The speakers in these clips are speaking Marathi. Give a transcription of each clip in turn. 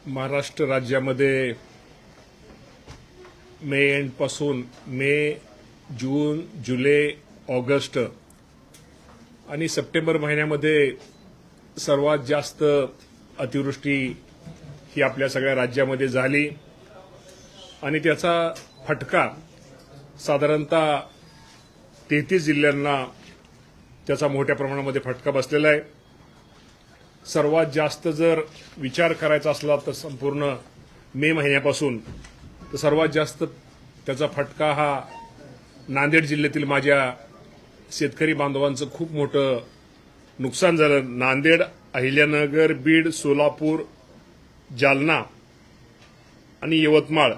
महाराष्ट्र राज्यामध्ये मे एंडपासून मे, जून, जुलै, ऑगस्ट आणि सप्टेंबर महिन्यामध्ये सर्वात जास्त अतिवृष्टी ही आपल्या सगळ्या राज्यामध्ये झाली आणि त्याचा फटका साधारणतः 33 जिल्ह्यांना त्याचा मोठ्या प्रमाणामध्ये फटका बसलेला आहे। सर्वात जास्त जर विचार करायचा असला तर संपूर्ण मे महिन्यापासून तर सर्वात जास्त त्याचा फटका हा नांदेड जिल्ह्यातील माझ्या शेतकरी बांधवांचं खूप मोठं नुकसान झालं। नांदेड, अहिल्यानगर, बीड, सोलापूर, जालना आणि यवतमाळ,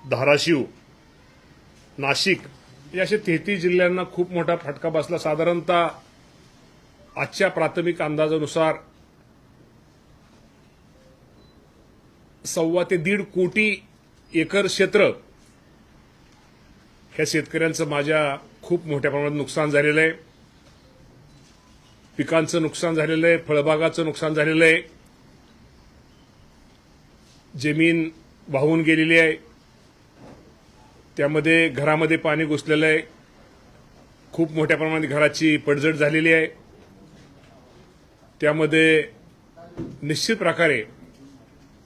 धाराशिव, नाशिक या अशा 33 जिल्ह्यांना खूप मोठा फटका बसला। साधारणतः आजच्या प्राथमिक अंदाजानुसार 1.25 ते 1.5 कोटी एकर क्षेत्र ह्या शेतकऱ्यांचं माझ्या खूप मोठ्या प्रमाणात नुकसान झालेलं आहे। पिकांचं नुकसान झालेलं आहे, फळबागाचं नुकसान झालेलं आहे, जमीन वाहून गेलेली आहे, त्यामध्ये घरामध्ये पाणी घुसलेलं आहे, खूप मोठ्या प्रमाणात घराची पडझड झालेली आहे। त्यामध्ये निश्चित प्रकारे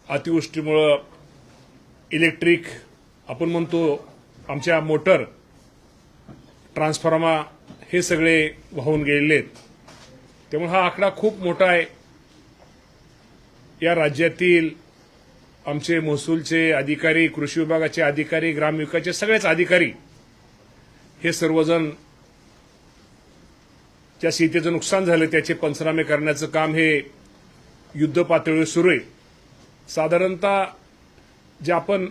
अतिवृष्टीमुळे इलेक्ट्रिक आपण म्हणतो आमच्या मोटर, ट्रान्सफॉर्मर हे सगळे वाहून गेलेले आहेत। त्यामुळे हा आकडा खूप मोठा आहे। या राज्यातील आमचे महसूलचे अधिकारी, कृषी विभागाचे अधिकारी, ग्रामविकासचे सगळेच अधिकारी हे सर्वजण ज्या शेतीचं नुकसान झालं त्याचे पंचनामे करण्याचं काम हे युद्ध पातळीवर सुरू आहे। साधारणतः जे आपण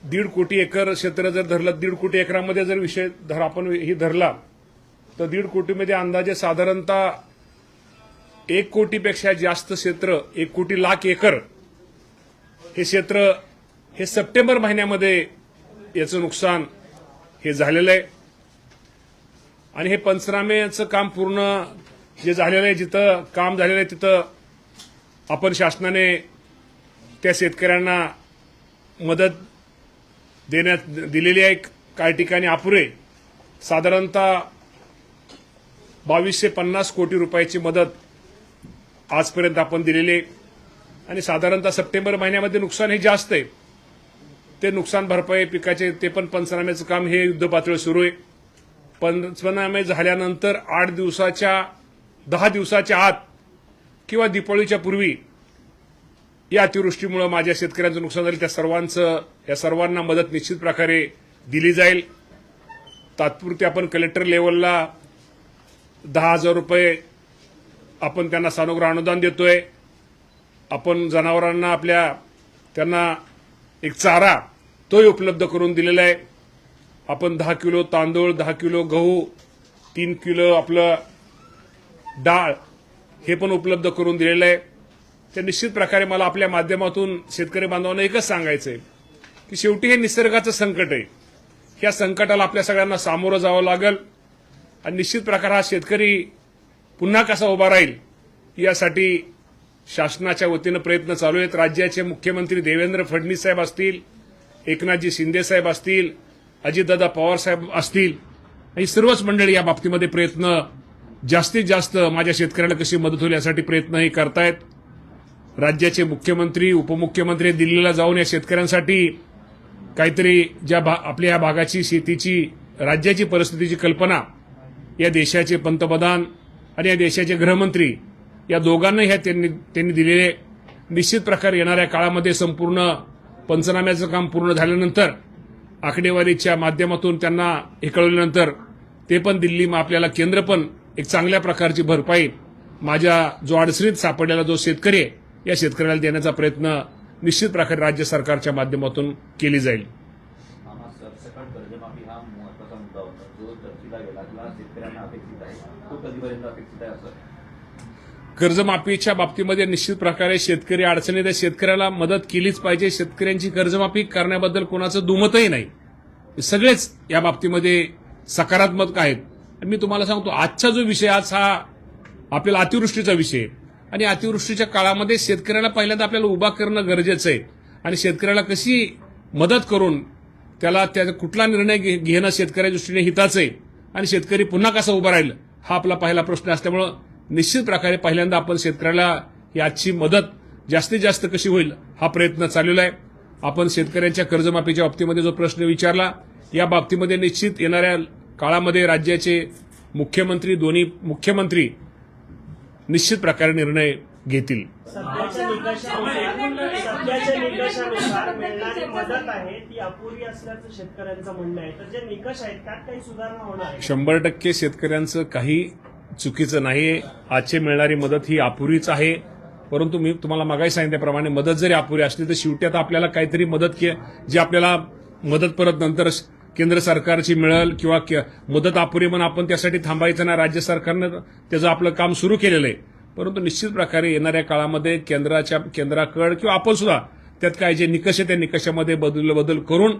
1.5 कोटी एकर क्षेत्र जर धरलं, 1.5 कोटी एकरामध्ये जर विषय आपण ही धरला तर 1.5 कोटीमध्ये अंदाजे साधारणतः 1 कोटीपेक्षा जास्त क्षेत्र, 1 कोटी लाख एकर हे क्षेत्र हे सप्टेंबर महिन्यामध्ये याचं नुकसान हे झालेलं आहे। आणि हे पंचनाम्याचं काम पूर्ण जे झालेलं आहे, जिथं काम झालेलं आहे तिथं आपण शासनाने त्या शेतकऱ्यांना मदत देण्यात दिलेली आहे। काही ठिकाणी अपुरे साधारणतः 2250 कोटी रुपयाची मदत आजपर्यंत आपण दिलेली आहे। आणि साधारणतः सप्टेंबर महिन्यामध्ये नुकसान हे जास्त आहे, ते नुकसान भरपाई पिकाचे ते पण पंचनाम्याचं काम हे युद्ध पातळीवर सुरू आहे। पंचनामे झाल्यानंतर 8 दिवसाच्या 10 दिवसाच्या आत किंवा दिवाळीच्या पूर्वी या अतिवृष्टीमुळे माझ्या शेतकऱ्यांचं नुकसान झालं या सर्वांना मदत निश्चित प्रकारे दिली जाईल। तात्पुरती आपण कलेक्टर लेव्हलला 10,000 रुपये आपण त्यांना सानुग्रह अनुदान देतोय। आपण जनावरांना त्यांना एक चारा तोही उपलब्ध करून दिलेला आहे। आपण 10 किलो तांदूळ, 10 किलो गहू, 3 किलो आपलं डाळ हे पण उपलब्ध करून दिलेलं आहे। तर निश्चित प्रकारे मला आपल्या माध्यमातून शेतकरी बांधवांना एकच सांगायचं आहे की शेवटी हे निसर्गाचं संकट आहे। या संकटाला आपल्या सगळ्यांना सामोरं जावं लागेल आणि निश्चित प्रकारे हा शेतकरी पुन्हा कसा उभा राहील यासाठी शासनाच्या वतीनं प्रयत्न चालू आहेत। राज्याचे मुख्यमंत्री देवेंद्र फडणवीस साहेब असतील, एकनाथजी शिंदे साहेब असतील, अजितदादा पवार साहेब असतील, ही सर्वच मंडळी या बाबतीमध्ये प्रयत्न जास्तीत जास्त माझ्या शेतकऱ्याला कशी मदत होईल यासाठी प्रयत्नही करतायत। राज्याचे मुख्यमंत्री, उपमुख्यमंत्री दिल्लीला जाऊन या शेतकऱ्यांसाठी काहीतरी आपल्या या भागाची शेतीची, राज्याची परिस्थितीची कल्पना या देशाचे पंतप्रधान आणि या देशाचे गृहमंत्री या दोघांनाही त्यांनी दिलेले। निश्चित प्रकारे येणाऱ्या काळामध्ये संपूर्ण पंचनाम्याचं काम पूर्ण झाल्यानंतर आकडेवारीच्या माध्यमातून त्यांना हे कळवल्यानंतर ते पण दिल्ली आपल्याला केंद्र पण एक चांगल्या प्रकारची भरपाई माझ्या जो अडचणीत सापडलेला जो शेतकरी आहे या शेतकऱ्याला देण्याचा प्रयत्न निश्चित प्रकारे राज्य सरकारच्या माध्यमातून केली जाईल। सरसकट कर्जमाफी हा महत्त्वाचा मुद्दा होता, जो चर्चेला गेला शेतकऱ्यांना अपेक्षित आहे, तो कधीपर्यंत अपेक्षित आहे असं? कर्जमाफीच्या बाबतीमध्ये निश्चित प्रकारे शेतकरी अडचणीत आहे, शेतकऱ्याला मदत केलीच पाहिजे। शेतकऱ्यांची कर्जमाफी करण्याबद्दल कोणाचं दुमतही नाही, सगळेच या बाबतीमध्ये सकारात्मक आहेत। मी तुम्हाला सांगतो आजचा जो विषय आज हा आपल्याला अतिवृष्टीचा विषय आणि अतिवृष्टीच्या काळामध्ये शेतकऱ्याला पहिल्यांदा आपल्याला उभा करणं गरजेचं आहे आणि शेतकऱ्याला कशी मदत करून त्याला कुठला निर्णय घेणं शेतकऱ्याच्या दृष्टीने हिताचं आहे आणि शेतकरी पुन्हा कसा उभा राहील हा आपला पहिला प्रश्न असल्यामुळं निश्चित प्रकारे पहिल्यांदा आपण शेतकऱ्याला ही आजची मदत जास्तीत जास्त कशी होईल हा प्रयत्न चाललेला आहे. आपण शेतकऱ्यांच्या कर्जमाफीच्या बाबतीमध्ये जो प्रश्न विचारला या बाबतीमध्ये निश्चित येणाऱ्या काळामध्ये राज्याचे मुख्यमंत्री दोन्ही मुख्यमंत्री निश्चित प्रकारे निर्णय घेतील. सध्याच्या निकषानुसार मिळणारी मदत आहे ती अपुरी असल्याचं शेतकऱ्यांचं म्हणणं आहे. तर जे निकष आहेत त्यात काही सुधारणा होणार आहे? 100% शेतकऱ्यांचं काही चुकीचं नाहीये. आजची मिळणारी मदत ही अपुरीच आहे. परंतु मी तुम्हाला मागाही सांगितल्याप्रमाणे मदत जरी अपुरी असली तर शेवटी आता आपल्याला काहीतरी मदत जी आपल्याला मदत परत नंतर केंद्र सरकारची मिळेल किंवा मदत अपुरी म्हणून आपण त्यासाठी थांबायचं नाही. राज्य सरकारनं त्याचं आपलं काम सुरू केलेलं आहे. परंतु निश्चित प्रकारे येणाऱ्या काळामध्ये केंद्राकडे किंवा आपण सुद्धा त्यात काय जे निकष आहे त्या निकषामध्ये बदल करून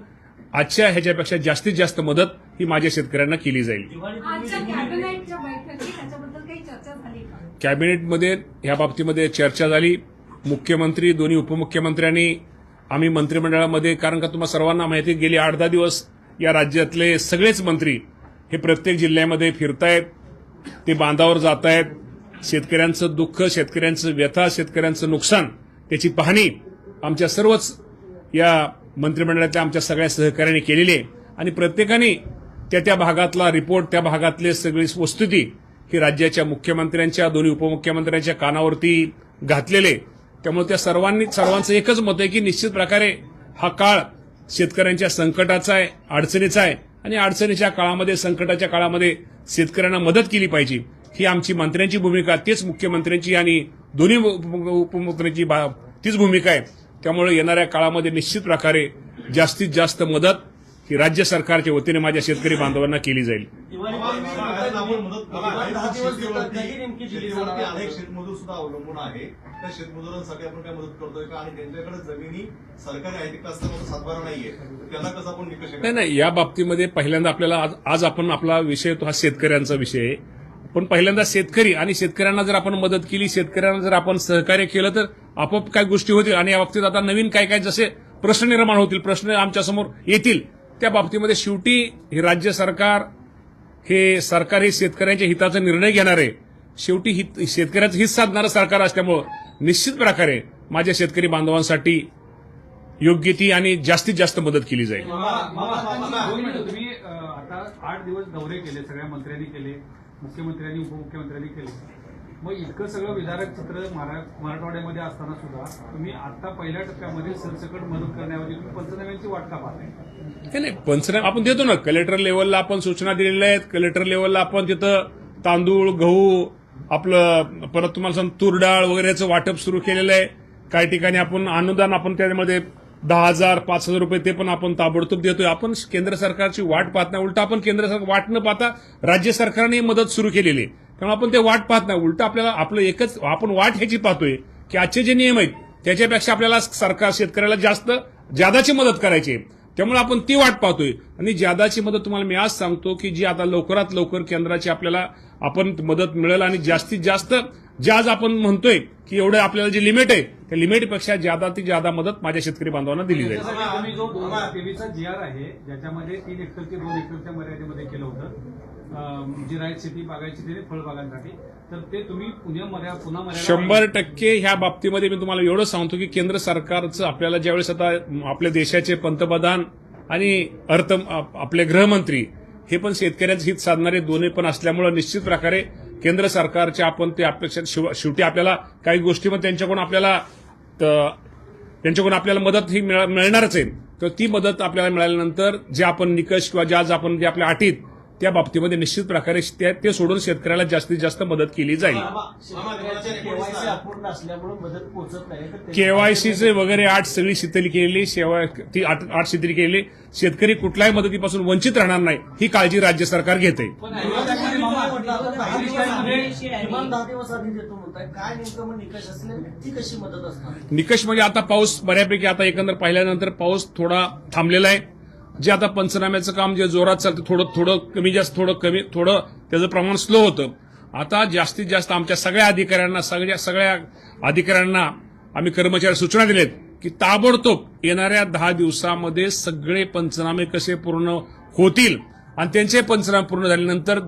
आजच्या ह्याच्यापेक्षा जास्तीत जास्त मदत ही माझ्या शेतकऱ्यांना केली जाईल. आजच्या कॅबिनेटच्या बैठकीत त्याच्याबद्दल काही चर्चा झाली का? कॅबिनेटमध्ये या बाबतीमध्ये चर्चा झाली. मुख्यमंत्री दोन्ही उपमुख्यमंत्र्यांनी आम्ही मंत्रिमंडळामध्ये कारण का तुम्हाला सर्वांना माहिती गेली 8-10 दिवस या राज्यातले सगळेच मंत्री हे प्रत्येक जिल्ह्यामध्ये फिरतायत, ते बांधावर जात आहेत. शेतकऱ्यांचं दुःख, शेतकऱ्यांचं व्यथा, शेतकऱ्यांचं नुकसान त्याची पाहणी आमच्या सर्वच या मंत्रिमंडळातल्या आमच्या सगळ्या सहकार्याने केलेली आहे आणि प्रत्येकाने त्या भागातला रिपोर्ट, त्या भागातली सगळी वस्तुस्थिती ही राज्याच्या मुख्यमंत्र्यांच्या दोन्ही उपमुख्यमंत्र्यांच्या कानावरती घातलेले. त्यामुळे त्या सर्वांचं एकच मत आहे की निश्चित प्रकारे हा काळ शेतकऱ्यांच्या संकटाचा आहे, अडचणीचा आहे आणि अडचणीच्या काळामध्ये, संकटाच्या काळामध्ये शेतकऱ्यांना मदत केली पाहिजे ही आमची मंत्र्यांची भूमिका, तेच मुख्यमंत्र्यांची आणि दोन्ही उपमुख्यमंत्र्यांची तीच भूमिका आहे. त्यामुळे येणाऱ्या काळामध्ये निश्चित प्रकारे जास्तीत जास्त मदत ही राज्य सरकारच्या वतीने माझ्या शेतकरी बांधवांना केली जाईल. अनेक शेतमजूर सुद्धा अवलंबून आहे. त्या शेतमजुरांसाठी आपण काय मदत करतोय का आणि त्यांच्याकडे जमिनी सरकारी आहे असताना सातबारा नाहीये त्याला कसं आपण निकष? नाही या बाबतीमध्ये पहिल्यांदा आपल्याला आज आपण आपला विषय तो हा शेतकऱ्यांचा विषय आहे. पण पहिल्यांदा शेतकरी आणि शेतकऱ्यांना जर आपण मदत केली, शेतकऱ्यांना जर आपण सहकार्य केलं तर आपोआप काय गोष्टी होतील आणि या बाबतीत आता नवीन काय जसे प्रश्न निर्माण होतील, प्रश्न आमच्यासमोर येतील त्या बाबतीमध्ये शेवटी हे राज्य सरकार हे शेतकऱ्यांच्या हिताचा निर्णय घेणार आहे. शेवटी शेतकऱ्याचं हित साधणारं सरकार असल्यामुळं निश्चित प्रकारे माझ्या शेतकरी बांधवांसाठी योग्य ती आणि जास्तीत जास्त मदत केली जाईल. तुम्ही आता 8 दिवस दौरे केले, सगळ्या मंत्र्यांनी केले, मुख्यमंत्र्यांनी उपमुख्यमंत्र्यांनी केले. मग इतकं सगळं विदारक चित्र मराठवाड्यामध्ये असताना सुद्धा तुम्ही आता पहिल्या टप्प्यामध्ये सरसकट मदत करण्याऐवजी तुम्ही पंचनाम्यांची वाट का पाहताय? नाही पंचनामे आपण देतो ना. कलेक्टर लेव्हलला आपण सूचना दिलेल्या आहेत. कलेक्टर लेव्हलला आपण तिथं तांदूळ, गहू, आपलं परत तुम्हाला सांग तूर डाळ वगैरेचं वाटप सुरू केलेलं आहे. काही ठिकाणी आपण अनुदान आपण त्यामध्ये 10,000, 5,000 रुपये ते पण आपण ताबडतोब देतोय. आपण केंद्र सरकारची वाट पाहत नाही, उलटा आपण केंद्र सरकार वाट न पाहता राज्य सरकारने मदत सुरू केलेली आहे. त्यामुळे आपण ते वाट पाहत नाही, उलटा आपल्याला आपलं एकच आपण वाट ह्याची पाहतोय की आजचे जे नियम आहेत त्याच्यापेक्षा आपल्याला सरकार शेतकऱ्याला ज्यादाची मदत करायची आहे. त्यामुळे आपण ती वाट पाहतोय आणि ज्यादाची मदत तुम्हाला मी आज सांगतो की जी आता लवकरात लवकर केंद्राची आपल्याला आपण मदत मिळेल आणि जास्तीत जास्त आज आपण म्हणतोय की एवढं आपल्याला जे लिमिट आहे त्या लिमिटपेक्षा ज्यादा मदत माझ्या शेतकरी बांधवांना दिली जाईल. तुम्ही जो 2023चा GR आहे ज्याच्यामध्ये 3 हेक्टर ते 2 हेक्टरच्या मर्यादेमध्ये केलं होतं जिरायत शेती, बागायती शेती, फळबागांसाठी, तर ते तुम्ही पुन्हा मर्यादा 100% ह्या बाबतीमध्ये मी तुम्हाला एवढं सांगतो की केंद्र सरकारचं आपल्याला ज्यावेळेस आता आपल्या देशाचे पंतप्रधान आणि आपले गृहमंत्री हे पण शेतकऱ्यांचं हित साधणारे दोन्ही पण असल्यामुळे निश्चित प्रकारे केंद्र सरकारचे आपण ते अपेक्षा शेवटी आपल्याला काही गोष्टी मग त्यांच्याकडून आपल्याला मदत ही मिळणारच आहे. तर ती मदत आपल्याला मिळाल्यानंतर जे आपण निकष किंवा जे आपल्या अटीत त्या बाबतीमध्ये निश्चित प्रकारे ते सोडून शेतकऱ्याला जास्तीत जास्त मदत केली जाईल. केवायसीचे वगैरे 8 सगळी शिथिल केलेली, ती 8 शिथिल केलेली, शेतकरी कुठल्याही मदतीपासून वंचित राहणार नाही ही काळजी राज्य सरकार घेते. निकष म्हणजे आता पाऊस बऱ्यापैकी आता एकंदर पाहिल्यानंतर पाऊस थोडा थांबलेला आहे. जे आता पंचनाम्याचं काम जे जोरात चालतं थोडं कमी जास्त थोडं त्याचं प्रमाण स्लो होतं आता जास्तीत जास्त आमच्या सगळ्या अधिकाऱ्यांना आम्ही कर्मचारी सूचना दिलेत की ताबडतोब येणाऱ्या 10 दिवसामध्ये सगळे पंचनामे कसे पूर्ण होतील आणि त्यांचे पंचनामे पूर्ण झाल्यानंतर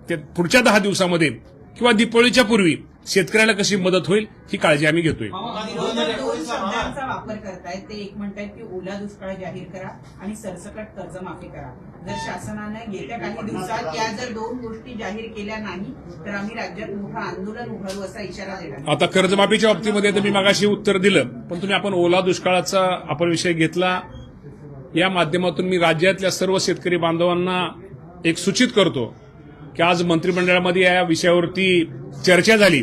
ते पुढच्या 10 दिवसामध्ये किंवा दीपावलीच्या पूर्वी शेतकऱ्याला कशी मदत होईल ही काळजी आम्ही घेतोय. दोन शब्दांचा वापर करतायत. ते एक म्हणतायत की ओला दुष्काळ जाहीर करा आणि सरसकट कर्जमाफी करा. जर शासनानं येत्या काही दिवसात या जर 2 गोष्टी जाहीर केल्या नाही तर आम्ही राज्यात मोठं आंदोलन उभारू असा इशारा दिला. आता कर्जमाफीच्या बाबतीमध्ये तर मी मागाशी उत्तर दिलं, पण आपण ओला दुष्काळाचा आपण विषय घेतला. या माध्यमातून मी राज्यातल्या सर्व शेतकरी बांधवांना एक सूचित करतो की आज मंत्रिमंडळामध्ये या विषयावरती चर्चा झाली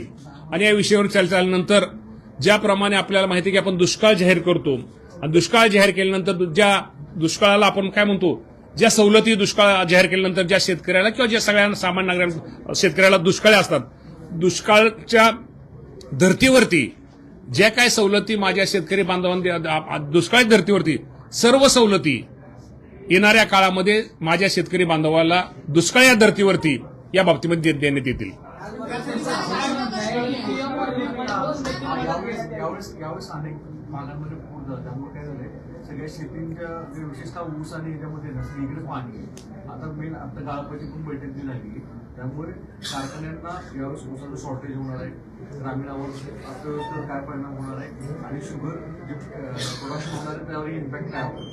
आणि या विषयावर चर्चा झाल्यानंतर ज्याप्रमाणे आपल्याला माहिती आहे की आपण दुष्काळ जाहीर करतो आणि दुष्काळ जाहीर केल्यानंतर ज्या दुष्काळाला आपण काय म्हणतो, ज्या सवलती दुष्काळ जाहीर केल्यानंतर ज्या शेतकऱ्याला किंवा ज्या सगळ्या सामान्य नागरिकांना शेतकऱ्याला दुष्काळ असतात, दुष्काळच्या धर्तीवरती ज्या काय सवलती माझ्या शेतकरी बांधवांना दुष्काळी धर्तीवरती सर्व सवलती येणाऱ्या काळामध्ये माझ्या शेतकरी बांधवाला दुष्काळ या धर्तीवरती या बाबतीमध्ये देण्यात येतील. यावेळेस अनेक भागांमध्ये पूर झाला, त्यामुळे काय झालंय सगळ्या शेतीच्या विशेषतः ऊस आणि याच्यामध्ये इकडे पाणी आता मेन आता गाळपाची पण बैठक जी झाली त्यामुळे कारखान्यांना यावेळेस ऊसाचं शॉर्टेज होणार आहे, ग्रामीणावर अर्थव्यवस्थेवर काय परिणाम होणार आहे आणि शुगर जे प्रोडक्शन होणार आहे त्यावर इम्पॅक्ट काय होणार.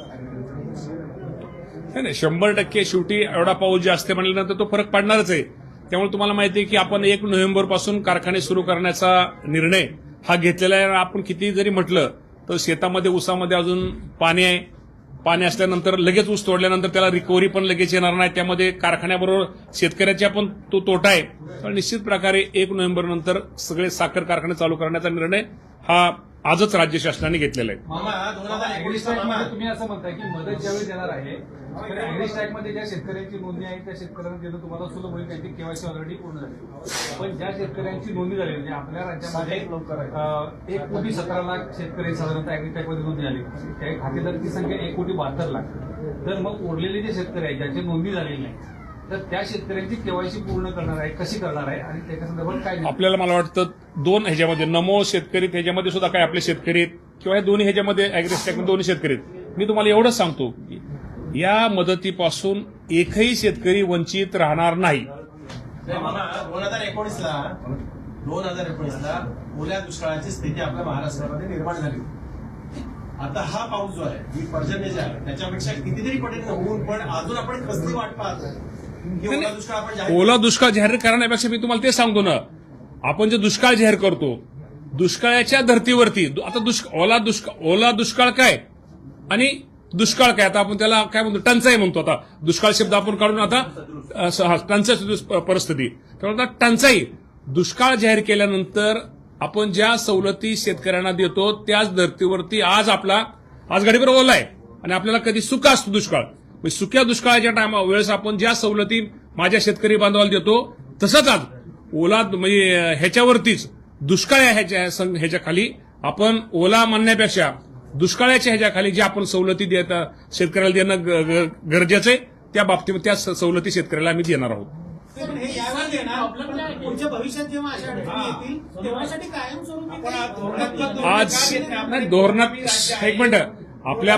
नाही 100% शेवटी एवढा पाऊस जे असते म्हणल्यानंतर तो फरक पडणारच आहे. त्यामुळे तुम्हाला माहिती आहे की आपण 1 नोव्हेंबर पासून कारखाने सुरू करण्याचा निर्णय हा घेतलेला आहे. आपण किती जरी म्हटलं तर शेतामध्ये ऊसामध्ये अजून पाणी आहे. पाणी असल्यानंतर लगेच ऊस तोडल्यानंतर त्याला रिकव्हरी पण लगेच येणार नाही. त्यामध्ये कारखान्याबरोबर शेतकऱ्याच्या पण तो तोटा आहे. तर निश्चित प्रकारे 1 नोव्हेंबर नंतर सगळे साखर कारखाने चालू करण्याचा निर्णय हा आजच राज्य शासनाने घेतलेला आहे. तुम्ही असं म्हणताय की मदत ज्यावेळी देणार आहे तर ॲग्रीस्टॅकमध्ये ज्या शेतकऱ्यांची नोंदणी आहे त्या शेतकऱ्यांना देणं तुम्हाला सुलभ होईल, त्यांची केवायसी ऑलरेडी पूर्ण झाली. पण ज्या शेतकऱ्यांची नोंदणी झाली म्हणजे आपल्या राज्यामध्ये 1,17,00,000 शेतकरी साधारणतः ॲग्रीस्टॅकमध्ये नोंदणी झाली, त्या खातेदारांची संख्या 1,72,00,000. तर मग उरलेले जे शेतकरी आहेत ज्यांची नोंदणी झालेली नाही तर त्या शेतकऱ्यांची केवायसी पूर्ण करणार आहे, कशी करणार आहे आणि त्याच्या संदर्भात काय आपल्याला मला वाटतं 2 ह्याच्यामध्ये नमो शेतकरी ह्याच्यामध्ये सुद्धा काय आपले शेतकरी आहेत किंवा या दोन्ही ह्याच्यामध्ये ॲग्रीस्टॅकमध्ये दोन्ही शेतकरी आहेत. मी तुम्हाला एवढंच सांगतो की या मदतीपासून एकही शेतकरी वंचित राहणार नाही. 2019ला ओल्या दुष्काळाची स्थिती आपल्या महाराष्ट्रामध्ये निर्माण झाली. आता हा पाऊस जो आहे ही पर्जन्य जे आहे त्याच्यापेक्षा कितीतरी पटीने होऊन पण अजून आपण कसली वाट पाहतो की ओला दुष्काळ आपण जाहीर ओला दुष्काळ जाहीर करण्यापेक्षा मी तुम्हाला ते सांगतो ना, आपण जे दुष्काळ जाहीर करतो दुष्काळाच्या धर्तीवरती आता ओला दुष्काळ काय आणि दुष्काळ काय, आता आपण त्याला काय म्हणतो टंचाई म्हणतो. आता दुष्काळ शब्द आपण काढून आता टंचाई परिस्थिती. त्यामुळे आता टंचाई दुष्काळ जाहीर केल्यानंतर आपण ज्या सवलती शेतकऱ्यांना देतो त्याच धर्तीवरती आज गाडीवर ओला आहे आणि आपल्याला कधी सुका असतो दुष्काळ. सुक्या दुष्काळाच्या वेळेस आपण ज्या सवलती माझ्या शेतकरी बांधवाला देतो तसंच आज ओला म्हणजे ह्याच्यावरतीच दुष्काळ ह्याच्या खाली आपण ओला म्हणण्यापेक्षा दुष्काळाच्या ह्याच्याखाली ज्या आपण सवलती शेतकऱ्याला देणं गरजेचं आहे त्या बाबतीत त्या सवलती शेतकऱ्याला आम्ही देणार आहोत. पुढच्या भविष्यात जेव्हा अशा अडचणी येतील तेव्हासाठी कायमस्वरूपी आज नाही धोरणात एक मिनिट आपल्या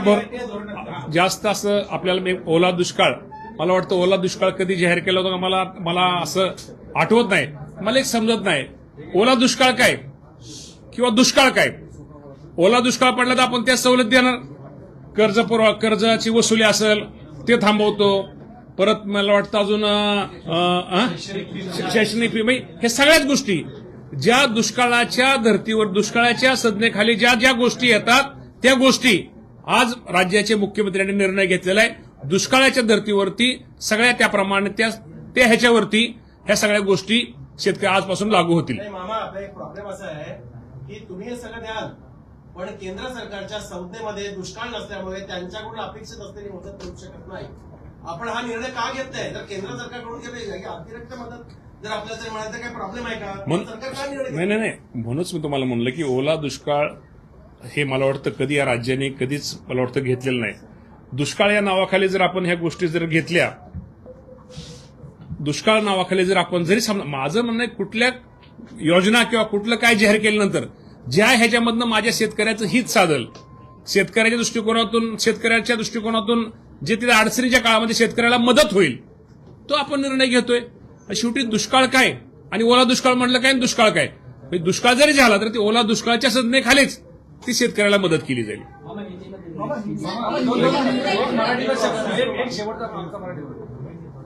जास्त असं आपल्याला ओला दुष्काळ मला वाटतं ओला दुष्काळ कधी जाहीर केला होता का मला असं आठवत नाही. मला एक समजत नाही ओला दुष्काळ काय किंवा दुष्काळ काय. ओला दुष्काळ पडला तर आपण त्या सवलत देणार, कर्जाची वसुली असेल ते थांबवतो, परत मला वाटतं अजून शैक्षणिक फी हे सगळ्याच गोष्टी ज्या दुष्काळाच्या धर्तीवर दुष्काळाच्या संज्ञेखाली ज्या ज्या गोष्टी येतात त्या गोष्टी आज राज्याचे मुख्यमंत्र्यांनी निर्णय घेतलेला आहे. दुष्काळाच्या धर्तीवरती सगळ्या त्याप्रमाणे त्या ह्याच्यावरती ह्या सगळ्या गोष्टी शेतकरी आजपासून लागू होतील. मामा आपला एक प्रॉब्लेम असा आहे की तुम्ही हे सगळं द्याल पण केंद्र सरकारच्या संज्ञेमध्ये दुष्काळ नसल्यामुळे त्यांच्याकडून अपेक्षित असलेली मदत मिळू शकत नाही. आपण हा निर्णय का घेतलाय जर केंद्र सरकारकडून केली अतिरिक्त मदत जर आपल्याला जर मिळालं तर काही प्रॉब्लेम आहे का? सरकार का निर्णय नाही म्हणूनच मी तुम्हाला म्हणलं की ओला दुष्काळ हे मला वाटतं कधी या राज्याने कधीच मला वाटतं घेतलेलं नाही. दुष्काळ या नावाखाली जर आपण ह्या गोष्टी जर घेतल्या दुष्काळ नावाखाली जर आपण जरी समजा, माझं म्हणणं आहे कुठल्या योजना किंवा कुठलं काय जाहीर केल्यानंतर ज्या ह्याच्यामधनं माझ्या शेतकऱ्याचं हित साधल, शेतकऱ्याच्या दृष्टिकोनातून जे तिला अडचणीच्या काळामध्ये शेतकऱ्याला मदत होईल तो आपण निर्णय घेतोय. शेवटी दुष्काळ काय आणि ओला दुष्काळ म्हणलं काय आणि दुष्काळ काय, म्हणजे दुष्काळ जरी झाला तर ती ओला दुष्काळाच्या संज्ञेखालीच ती शेतकऱ्याला मदत केली जाईल. एक शेवटचा आमचा मराठीवर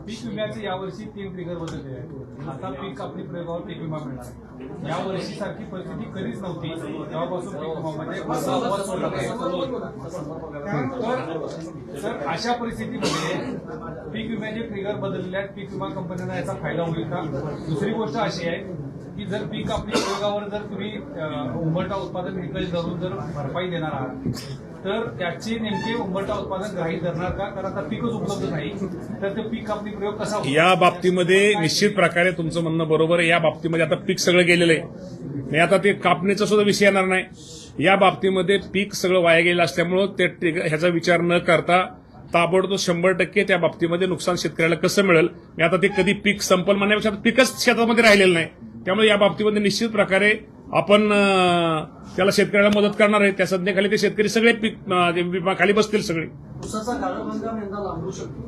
पीक विम्याचे यावर्षी 3 ट्रिगर बदलले आहेत. आता पीक कापणी प्रयोगावर पीक विमा मिळणार आहे. यावर्षी सारखी परिस्थिती कधीच नव्हती तेव्हापासून पीक विमामध्ये तर अशा परिस्थितीमध्ये पीक विम्याचे ट्रिगर बदलले आहेत. पीक विमा कंपन्यांना याचा फायदा होईल का? दुसरी गोष्ट अशी आहे की जर पीक कापणी प्रयोगावर जर तुम्ही उंबरठा उत्पादन निकष धरून जर भरपाई देणार आहात तर त्याची नेमके उंबरठा उत्पादन ग्राह्य धरणार का? कारण आता पीकच उपलब्ध नाही तर ते पीक कापणी प्रयोग कसा होईल? या बाबतीमध्ये निश्चित प्रकारे तुमचं म्हणणं बरोबर आहे. या बाबतीमध्ये आता पीक सगळं गेलेलं आहे, नाही आता ते कापणीचा सुद्धा विषय येणार नाही. या बाबतीमध्ये पीक सगळं वाया गेलं असल्यामुळं ह्याचा विचार न करता ताबडतोब 100% त्या बाबतीमध्ये नुकसान शेतकऱ्याला कसं मिळेल. आता ते कधी पीक संपल म्हणण्यापेक्षा पीकच शेतामध्ये राहिलेलं नाही, त्यामुळे या बाबतीमध्ये निश्चित प्रकारे आपण त्याला शेतकऱ्याला मदत करणार आहे. त्या संज्ञेखाली ते शेतकरी सगळे पीक विमा बसतील सगळे. उसाचा काळा हंगाम यंदा लांबू शकतो.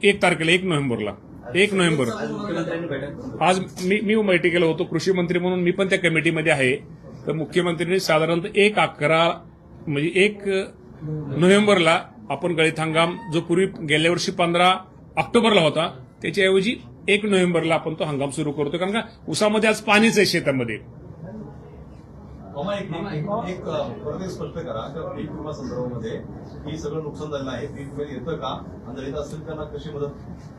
1 तारखेला 1 नोव्हेंबरला 1 नोव्हेंबर मुख्यमंत्र्यांनी बैठक आज मी बैठकीला होतो कृषी मंत्री म्हणून, मी पण त्या कमिटीमध्ये आहे. तर मुख्यमंत्र्यांनी साधारणतः 1 नोव्हेंबरला आपण गळीत हंगाम जो पूर्वी गेल्या वर्षी 15 ऑक्टोबरला होता त्याच्याऐवजी 1 नोव्हेंबरला आपण तो हंगाम सुरू करतो, कारण का उसामध्ये आज पाणीच आहे शेतामध्ये. एक परत स्पष्ट करा त्या पीक विमा संदर्भामध्ये ही सगळं नुकसान झालेलं आहे, पीक विमा येतं का आणि जर येत असेल त्यांना कशी मदत?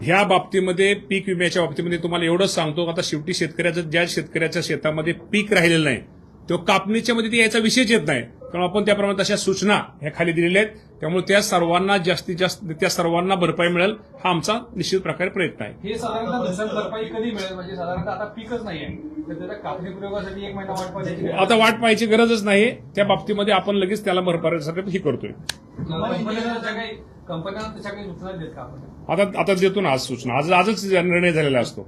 ह्या बाबतीमध्ये पीक विम्याच्या बाबतीमध्ये तुम्हाला एवढंच सांगतो, आता शेवटी ज्या शेतकऱ्याच्या शेतामध्ये पीक राहिलेलं नाही तो कापणीच्या मध्ये यायचा विषयच येत नाही, कारण आपण त्याप्रमाणे तशा सूचना ह्या खाली दिलेल्या आहेत. त्यामुळे त्या सर्वांना जास्तीत जास्त त्या सर्वांना भरपाई मिळेल हा आमचा निश्चित प्रकारे प्रयत्न आहे. हे साधारणतः नुकसान भरपाई कधी मिळेल? म्हणजे साधारणतः आता पीकच नाही आहे तर त्याच्या कापणी प्रयोगासाठी 1 महिना वाट पाहायची आता वाट पाहायची गरजच नाही. त्या बाबतीमध्ये आपण लगेच त्याला भरपाईसाठी ही करतोय. कंपन्यांना तशा काही सूचना देत का आपण? आता देतो ना आज सूचना, आजच निर्णय झालेला असतो,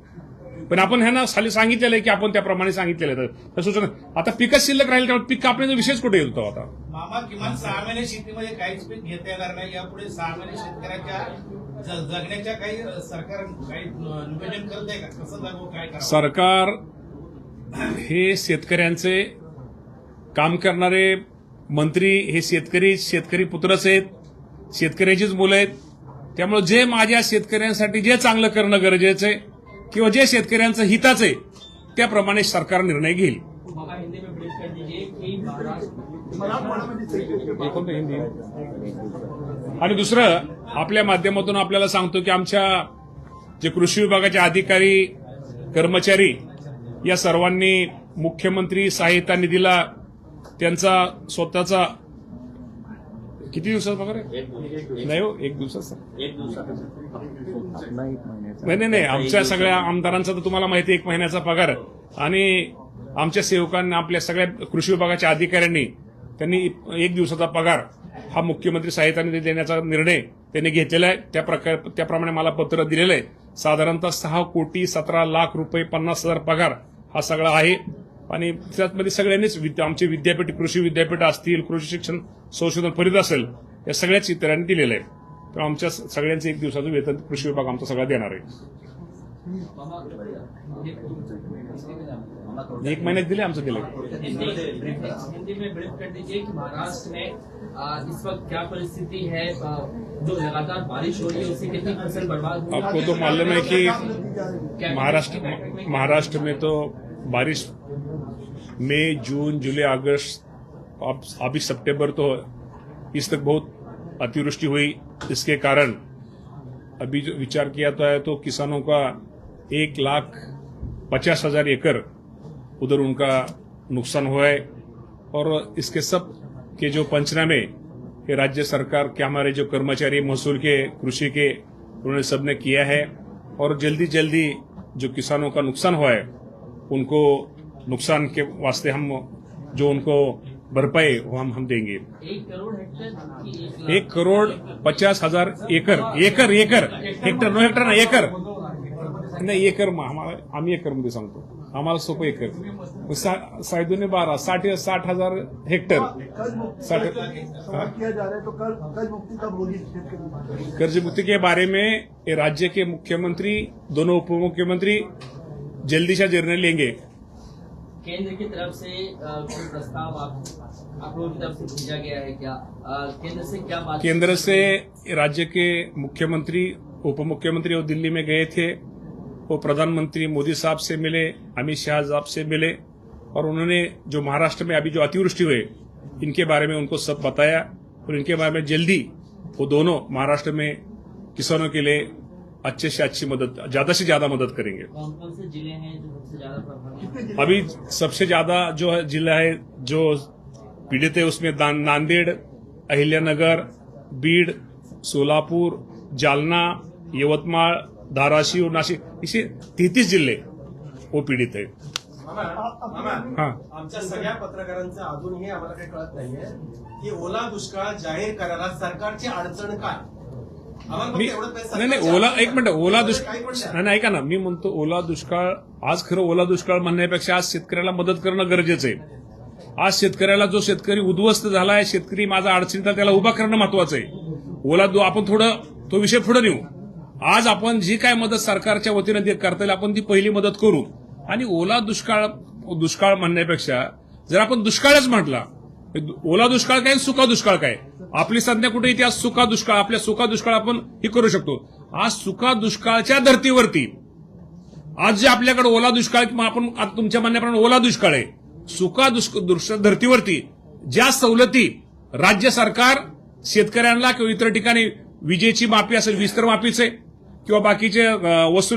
पण आपण ह्यांना खाली सांगितलेलं आहे की आपण त्याप्रमाणे सांगितलेलं आहे. तर सूचना आता पिकच शिल्लक राहील त्यामुळे पीक कापण्याचा विषयच कुठे येतो आता. मामा किमान 6 महिने शेतीमध्ये काहीच पीक घेता येणार नाही. यापुढे 6 महिने शेतकऱ्याच्या जगण्याच्या काही सरकार काही नियोजन करत आहे का? कसं जगू, काय करावं? सरकार हे शेतकऱ्यांचे काम करणारे मंत्री हे शेतकरी पुत्रच आहेत, शेतकऱ्याचीच मुलं आहेत. त्यामुळे जे माझ्या शेतकऱ्यांसाठी जे चांगलं करणं गरजेचं आहे किंवा जे शेतकऱ्यांचं हिताचं आहे त्याप्रमाणे सरकार निर्णय घेईल. आणि दुसरं आपल्या माध्यमातून आपल्याला सांगतो की आमच्या जे कृषी विभागाचे अधिकारी कर्मचारी या सर्वांनी मुख्यमंत्री सहायता निधीला त्यांचा स्वतःचा किती दिवसाचा पगार आहे? नाही हो, 1 दिवसाचा. नाही आमच्या सगळ्या आमदारांचा तर तुम्हाला माहिती आहे 1 महिन्याचा पगार. आणि आमच्या सेवकांना आपल्या सगळ्या कृषी विभागाच्या अधिकाऱ्यांनी त्यांनी 1 दिवसाचा पगार हा मुख्यमंत्री सहायता निधी देण्याचा निर्णय त्यांनी घेतलेला आहे. त्याप्रमाणे मला पत्र दिलेलं आहे. साधारणतः 6,17,00,000 रुपये 50,000 पगार हा सगळा आहे. आणि त्यामध्ये सगळ्यांनीच आमचे विद्यापीठ, कृषी विद्यापीठ असतील, कृषी शिक्षण संशोधन परिषद असेल, या सगळ्याच इतरांनी दिलेलं आहे. तर आमच्या सगळ्यांचं 1 दिवसाचं वेतन कृषी विभाग आमचा सगळा देणार आहे. 1 महिन्यात दिले, आमचं दिलं. हिंदी में ब्रीफ कर दीजिए कि महाराष्ट्र में इस वक्त क्या परिस्थिति है, जो लगातार बारिश हो रही है उससे कितनी फसल बर्बाद हुई? आपको तो मालूम है कि महाराष्ट्र में तो बारिश मई, जून, जुलाई, अगस्त, अभी सितंबर तो इस तक बहुत अतिवृष्टि हुई. इसके कारण अभी जो विचार किया है तो किसानों का 1,50,000 एकड़ उधर उनका नुकसान हुआ है. और इसके सब के जो पंचनामे ये राज्य सरकार के हमारे जो कर्मचारी महसूल के, कृषि के, उन्होंने सबने किया है. और जल्दी जल्दी जो किसानों का नुकसान हुआ है उनको नुकसान के वास्ते हम जो उनको भरपाई वो हम देंगे. 1 करोड़ हेक्टेयर 1,50,000 एकड़ हेक्टर, नो हेक्टर ना, एकड़ नाही एकर आम्ही एकरमध्ये सांगतो, आम्हाला सोपं एकर 12.5 60,000 हेक्टर कर्ज मुक्ति के बारे में राज्य के मुख्यमंत्री, दोनों उप मुख्यमंत्री जल्दी से निर्णय लेंगे। केंद्र की तरफ से कोई प्रस्ताव आप लोगों की तरफ से भेजा गया है क्या? केंद्र से क्या बात? केंद्र से राज्य के मुख्यमंत्री, उप मुख्यमंत्री वो दिल्ली में गए थे, वो प्रधानमंत्री मोदी साहब से मिले, अमित शाह साहब से मिले, और उन्होंने जो महाराष्ट्र में अभी जो अतिवृष्टि हुए इनके बारे में उनको सब बताया, और इनके बारे में जल्दी वो दोनों महाराष्ट्र में किसानों के लिए अच्छे से अच्छी मदद, ज्यादा से ज्यादा मदद करेंगे। कौन कौन से जिले हैं जो सबसे ज्यादा प्रभावित हैं? अभी सबसे ज्यादा जो है जिला है जो पीड़ित है उसमें नांदेड़, अहिल्यानगर, बीड, सोलापुर, जालना, यवतमाळ, धाराशिव, नाशिक, इसे 33 जिल्हे वो पीडित आहे। हाँ, आमच्या सगळ्या पत्रकारांचं अजूनही आम्हाला काही कळत नाहीये की ओला दुष्काळ जाहीर करायला सरकारची अडचण काय? आम्हाला फक्त एवढंच माहिती, नाही ओला, एक मिनिट, ओला दुष्काळ नाही ऐका ना, मी म्हणतो ओला दुष्काळ, आज खरं ओला दुष्काळ म्हणण्यापेक्षा आज शेतकऱ्याला मदत करणं गरजेचं आहे। आज शेतकऱ्याला, जो शेतकरी उद्ध्वस्त झालाय, शेतकरी माझा अडचणीत त्याला उभा करणं महत्वाचं आहे। आपण थोडं तो विषय पुढे नेऊ। आज आपण जी काय मदत सरकारच्या वतीने करता येईल आपण ती पहिली मदत करू, आणि ओला दुष्काळ म्हणण्यापेक्षा जर आपण दुष्काळच म्हटला, ओला दुष्काळ काय सुका दुष्काळ काय, आपली संज्ञा कुठे येते? आज सुका दुष्काळ, आपल्या सुका दुष्काळ आपण हे करू शकतो। आज सुका दुष्काळच्या धर्तीवरती आज जे आपल्याकडे ओला दुष्काळ, आपण तुमच्या म्हणण्याप्रमाणे ओला दुष्काळ आहे, सुका धर्तीवरती ज्या सवलती राज्य सरकार शेतकऱ्यांना किंवा इतर ठिकाणी विजेची माफी असेल, विस्तर माफीच आहे, किंवा बाकीचे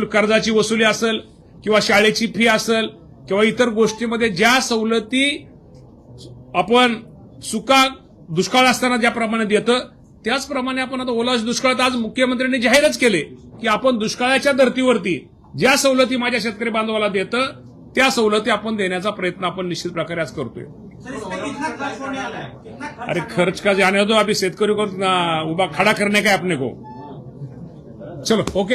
कर्जाची वसुली असेल, किंवा शाळेची फी असेल, किंवा इतर गोष्टीमध्ये ज्या सवलती आपण सुका दुष्काळ असताना ज्याप्रमाणे देतं त्याचप्रमाणे आपण आता ओला दुष्काळात आज मुख्यमंत्र्यांनी जाहीरच केले की आपण दुष्काळाच्या धर्तीवरती ज्या सवलती माझ्या शेतकरी बांधवाला देतं त्या सवलती आपण देण्याचा प्रयत्न आपण निश्चित प्रकारे आज करतोय। अरे खर्च का जाने दो, अभी शेतकरी को उबा खड़ा करने का अपने को। चलो ओके।